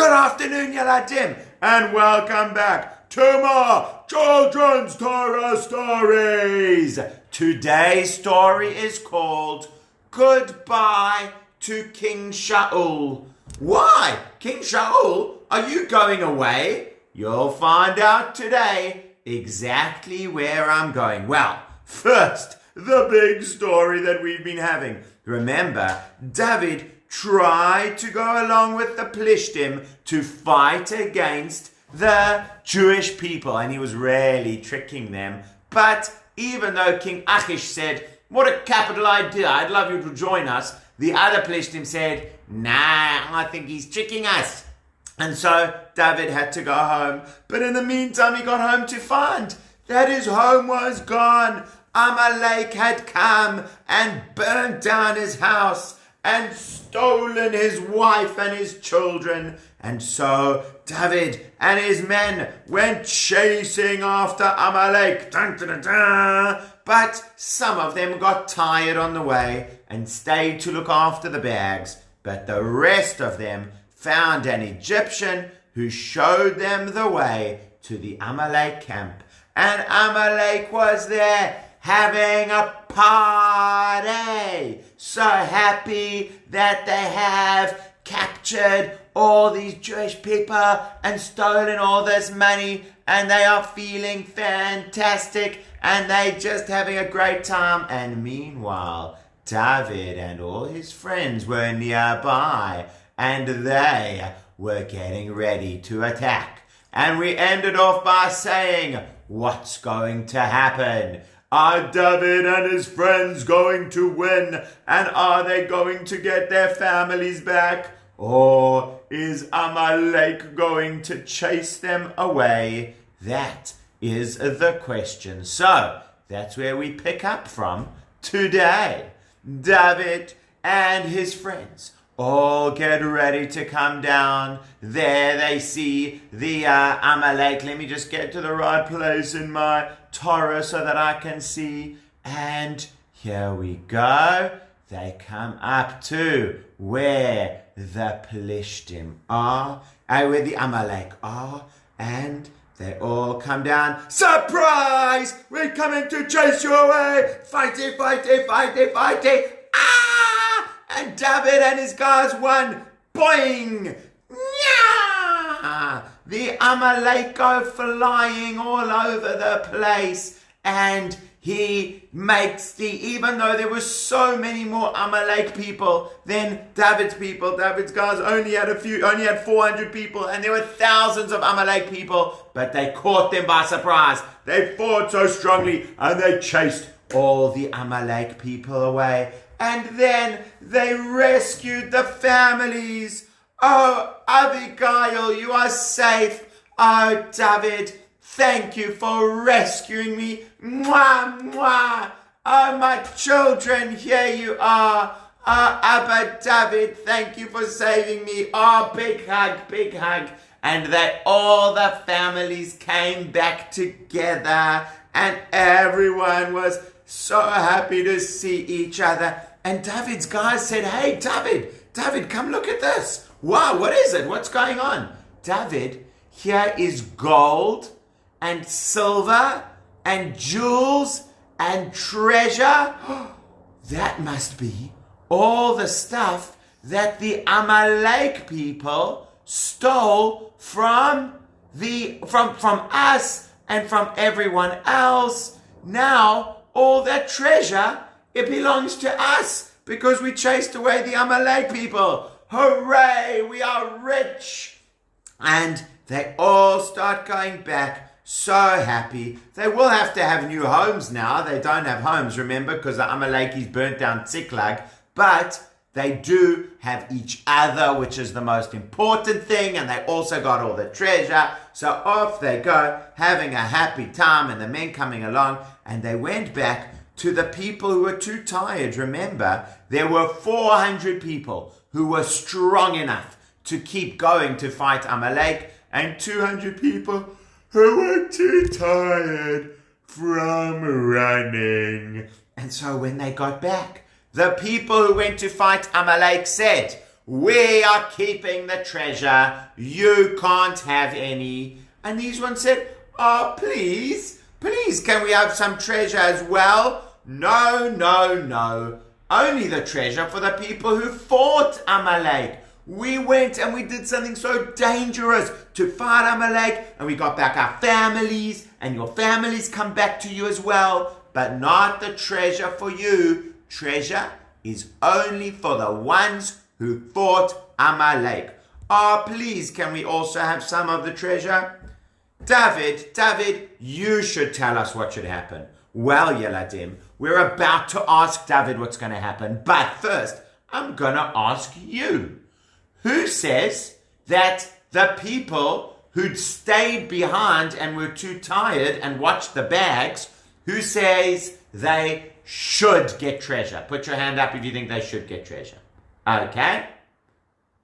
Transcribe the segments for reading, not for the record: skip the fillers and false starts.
Good afternoon, Yaladim, and welcome back to more Children's Torah Stories. Today's story is called Goodbye to King Shaul. Why? King Shaul, are you going away? You'll find out today exactly where I'm going. Well, first, the big story that we've been having. Remember, David tried to go along with the Plishtim to fight against the Jewish people, and he was really tricking them. But even though King Achish said, "What a capital idea, I'd love you to join us," the other Plishtim said, "Nah, I think he's tricking us." And so David had to go home. But in the meantime, he got home to find that his home was gone. Amalek had come and burnt down his house and stolen his wife and his children. And so David and his men went chasing after Amalek. Dun, dun, dun, dun. But some of them got tired on the way and stayed to look after the bags. But the rest of them found an Egyptian who showed them the way to the Amalek camp. And Amalek was there having a party. So happy that they have captured all these Jewish people and stolen all this money, and they are feeling fantastic and they just having a great time. And meanwhile, David and all his friends were nearby and they were getting ready to attack. And we ended off by saying, what's going to happen? Are David and his friends going to win? And are they going to get their families back? Or is Amalek going to chase them away? That is the question. So, that's where we pick up from today. David and his friends all get ready to come down. There they see the Amalek. Let me just get to the right place in my Torah so that I can see. And here we go. They come up to where the Plishtim are, where the Amalek are, and they all come down. Surprise! We're coming to chase you away! Fighty, fighty, fighty, fighty! Ah! And David and his guys won. Boing! Nya! The Amalek go flying all over the place, and he makes even though there were so many more Amalek people than David's people, David's guys only had 400 people, and there were thousands of Amalek people, but they caught them by surprise. They fought so strongly, and they chased all the Amalek people away. And then they rescued the families. Oh, Abigail, you are safe. Oh, David, thank you for rescuing me. Mwah, mwah. Oh, my children, here you are. Oh, Abba David, thank you for saving me. Oh, big hug, big hug. And all the families came back together, and everyone was so happy to see each other. And David's guys said, "Hey, David, come look at this. Wow, what is it? What's going on?" David, here is gold and silver and jewels and treasure. That must be all the stuff that the Amalek people stole from us and from everyone else. Now, all that treasure, it belongs to us because we chased away the Amalek people. Hooray, we are rich. And they all start going back, so happy. They will have to have new homes now. They don't have homes, remember, because the Amalekis burnt down Tziklag. But they do have each other, which is the most important thing. And they also got all the treasure. So off they go, having a happy time, and the men coming along. And they went back to the people who were too tired. Remember, there were 400 people who were strong enough to keep going to fight Amalek, and 200 people who were too tired from running. And so when they got back, the people who went to fight Amalek said, we are keeping the treasure. You can't have any. And these ones said, oh, please, can we have some treasure as well? No, no, no. Only the treasure for the people who fought Amalek. We went and we did something so dangerous to fight Amalek, and we got back our families, and your families come back to you as well, but not the treasure for you. Treasure is only for the ones who fought Amalek. Oh, please, can we also have some of the treasure? David, you should tell us what should happen. Well, Yeladim, we're about to ask David what's going to happen, but first, I'm going to ask you. Who says that the people who'd stayed behind and were too tired and watched the bags, who says they should get treasure? Put your hand up if you think they should get treasure. Okay,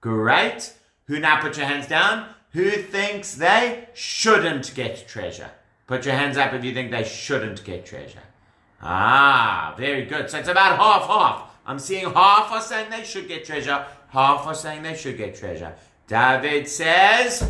great. Who now put your hands down? Who thinks they shouldn't get treasure? Put your hands up if you think they shouldn't get treasure. Ah, very good. So it's about half. I'm seeing half are saying they should get treasure, half are saying they should get treasure. David says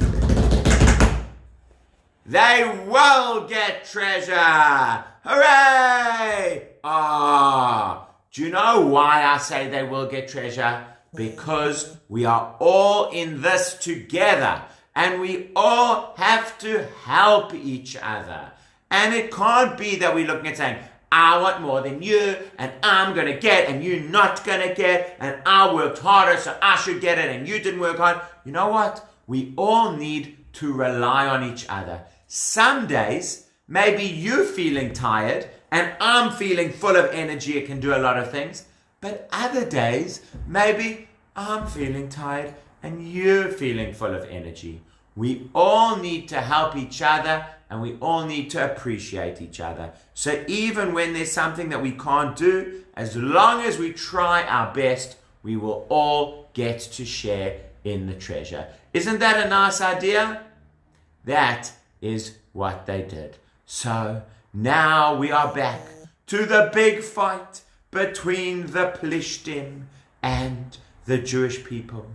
they will get treasure. Hooray! Ah, do you know why I say they will get treasure? Because we are all in this together. And we all have to help each other. And it can't be that we're looking at saying, I want more than you, and I'm going to get, and you're not going to get, and I worked harder, so I should get it, and you didn't work hard. You know what? We all need to rely on each other. Some days, maybe you're feeling tired, and I'm feeling full of energy, it can do a lot of things. But other days, maybe I'm feeling tired, and you're feeling full of energy. We all need to help each other, and we all need to appreciate each other. So even when there's something that we can't do, as long as we try our best, we will all get to share in the treasure. Isn't that a nice idea? That is what they did. So now we are back to the big fight between the Plishtim and the Jewish people.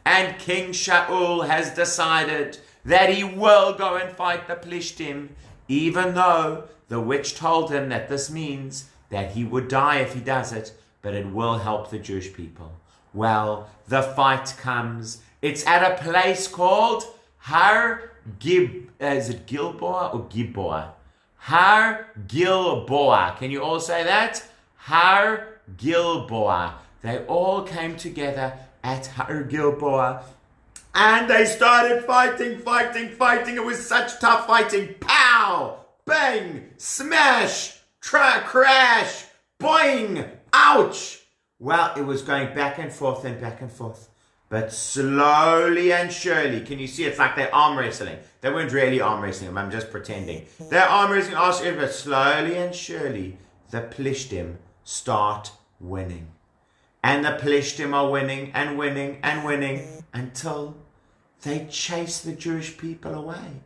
And King Shaul has decided that he will go and fight the Plishtim, even though the witch told him that this means that he would die if he does it, but it will help the Jewish people. Well, the fight comes. It's at a place called is it Gilboa or Gilboa? Har Gilboa. Can you all say that? Har Gilboa. They all came together at Har Gilboa, and they started fighting. It was such tough fighting. Pow! Bang! Smash! Crash! Boing! Ouch! Well, it was going back and forth. But slowly and surely, can you see it's like they're arm wrestling? They weren't really arm wrestling, I'm just pretending. They're arm wrestling, but slowly and surely, the Plishtim start winning. And the Plishtim are winning until they chase the Jewish people away.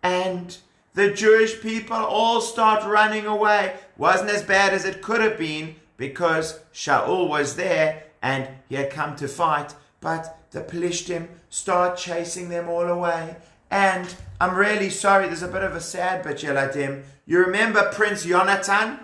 And the Jewish people all start running away. Wasn't as bad as it could have been because Shaul was there and he had come to fight. But the Plishtim start chasing them all away. And I'm really sorry, there's a bit of a sad bit, Yeladim. You remember Prince Yonatan,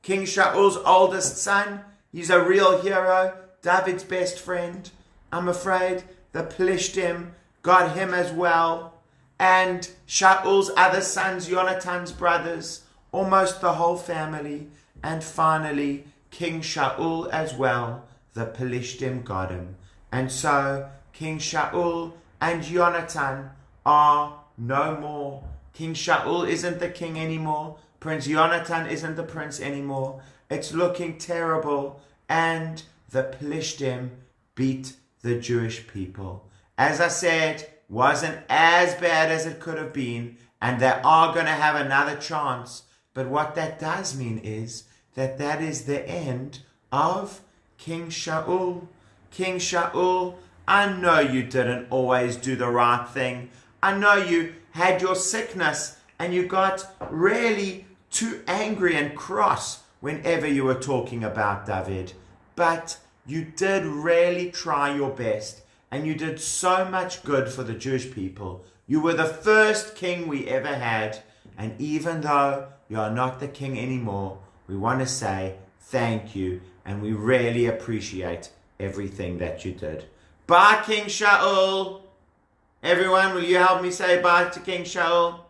King Shaul's oldest son? He's a real hero, David's best friend. I'm afraid the Plishtim got him as well. And Shaul's other sons, Yonatan's brothers, almost the whole family. And finally, King Shaul as well, the Plishtim got him. And so, King Shaul and Yonatan are no more. King Shaul isn't the king anymore. Prince Yonatan isn't the prince anymore. It's looking terrible, and the Plishtim beat the Jewish people. As I said, wasn't as bad as it could have been, and they are going to have another chance. But what that does mean is that is the end of King Shaul. King Shaul, I know you didn't always do the right thing. I know you had your sickness, and you got really too angry and cross whenever you were talking about David. But You did really try your best, and you did so much good for the Jewish people. You were the first king we ever had, and even though you are not the king anymore, we want to say thank you, and we really appreciate everything that you did. Bye, King Shaul. Everyone, will you help me say bye to King Shaul?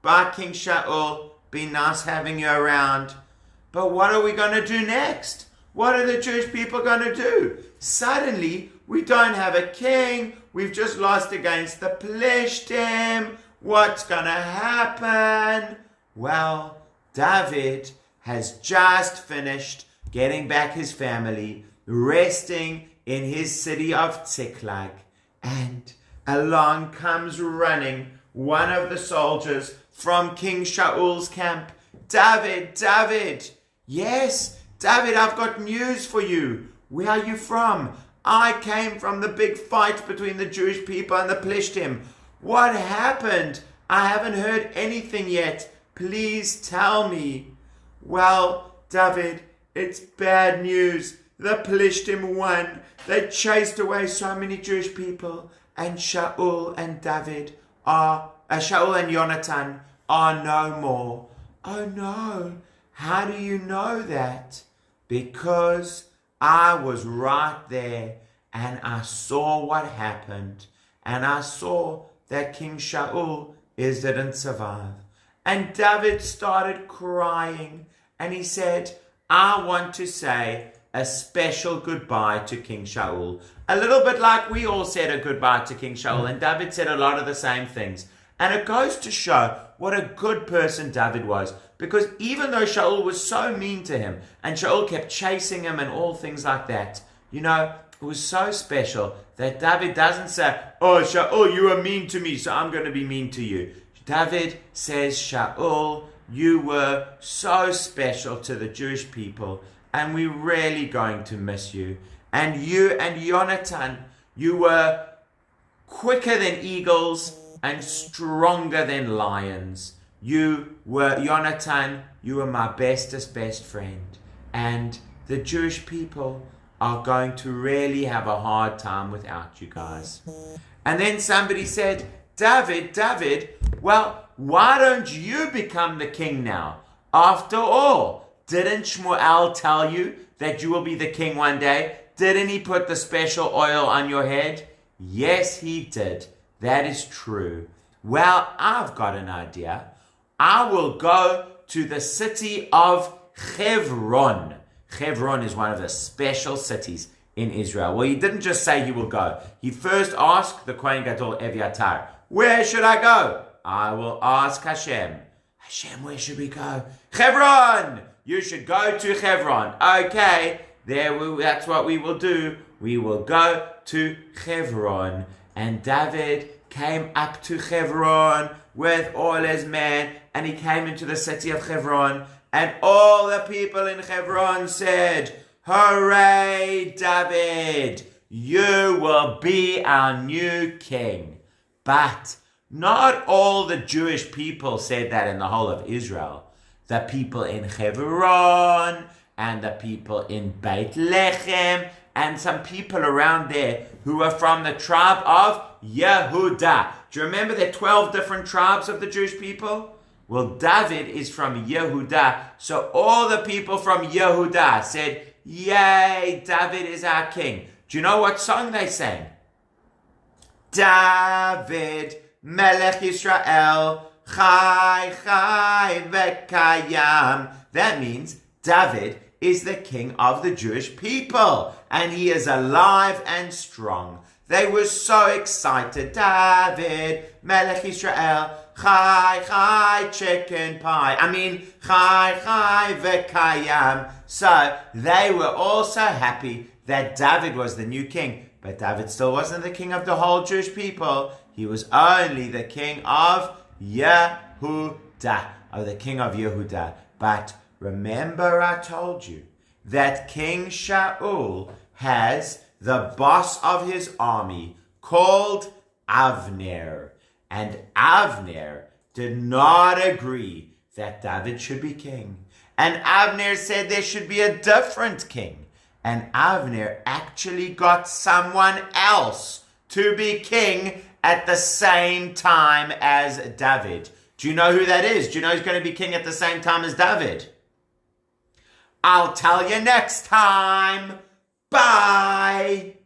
Bye, King Shaul. Been nice having you around. But what are we going to do next? What are the Jewish people going to do? Suddenly, we don't have a king. We've just lost against the Plishtim. What's going to happen? Well, David has just finished getting back his family, resting in his city of Tziklag, and along comes running one of the soldiers from King Shaul's camp. David, David. Yes, David, I've got news for you. Where are you from? I came from the big fight between the Jewish people and the Plishtim. What happened? I haven't heard anything yet. Please tell me. Well, David, it's bad news. The Plishtim won. They chased away so many Jewish people, and Shaul and Jonathan are no more. Oh no, how do you know that? Because I was right there, and I saw what happened, and I saw that King Shaul didn't survive. And David started crying, and he said, I want to say a special goodbye to King Shaul. A little bit like we all said a goodbye to King Shaul, and David said a lot of the same things. And it goes to show what a good person David was, because even though Shaul was so mean to him, and Shaul kept chasing him and all things like that, you know, it was so special that David doesn't say, oh, Shaul, you were mean to me, so I'm going to be mean to you. David says, Shaul, you were so special to the Jewish people, and we're really going to miss you. And you and Jonathan, you were quicker than eagles and stronger than lions. Jonathan, you were my bestest best friend. And the Jewish people are going to really have a hard time without you guys. And then somebody said, David, well, why don't you become the king now? After all, didn't Shmuel tell you that you will be the king one day? Didn't he put the special oil on your head? Yes, he did. That is true. Well, I've got an idea. I will go to the city of Hebron. Hebron is one of the special cities in Israel. Well, he didn't just say he will go. He first asked the Kohen Gadol Eviatar, where should I go? I will ask Hashem. Hashem, where should we go? Hebron! You should go to Hebron. Okay, that's what we will do. We will go to Hebron. And David came up to Hebron with all his men, and he came into the city of Hebron, and all the people in Hebron said, hooray, David, you will be our new king. But not all the Jewish people said that in the whole of Israel. The people in Hebron, and the people in Beit Lechem, and some people around there who were from the tribe of Yehudah. Do you remember there are 12 different tribes of the Jewish people? Well, David is from Yehudah. So all the people from Yehudah said, yay, David is our king. Do you know what song they sang? David, Melech Yisrael, Chai, Chai, Vekayam. That means David is the king of the Jewish people, and he is alive and strong. They were so excited. David, Melech Yisrael, Chai, Chai, chicken pie. Chai, Chai, Vekayam. So they were all so happy that David was the new king. But David still wasn't the king of the whole Jewish people. He was only the king of Yehudah, But remember I told you that King Shaul has the boss of his army called Avner. And Avner did not agree that David should be king. And Avner said there should be a different king. And Avner actually got someone else to be king at the same time as David. Do you know who that is? Do you know who's going to be king at the same time as David? I'll tell you next time. Bye.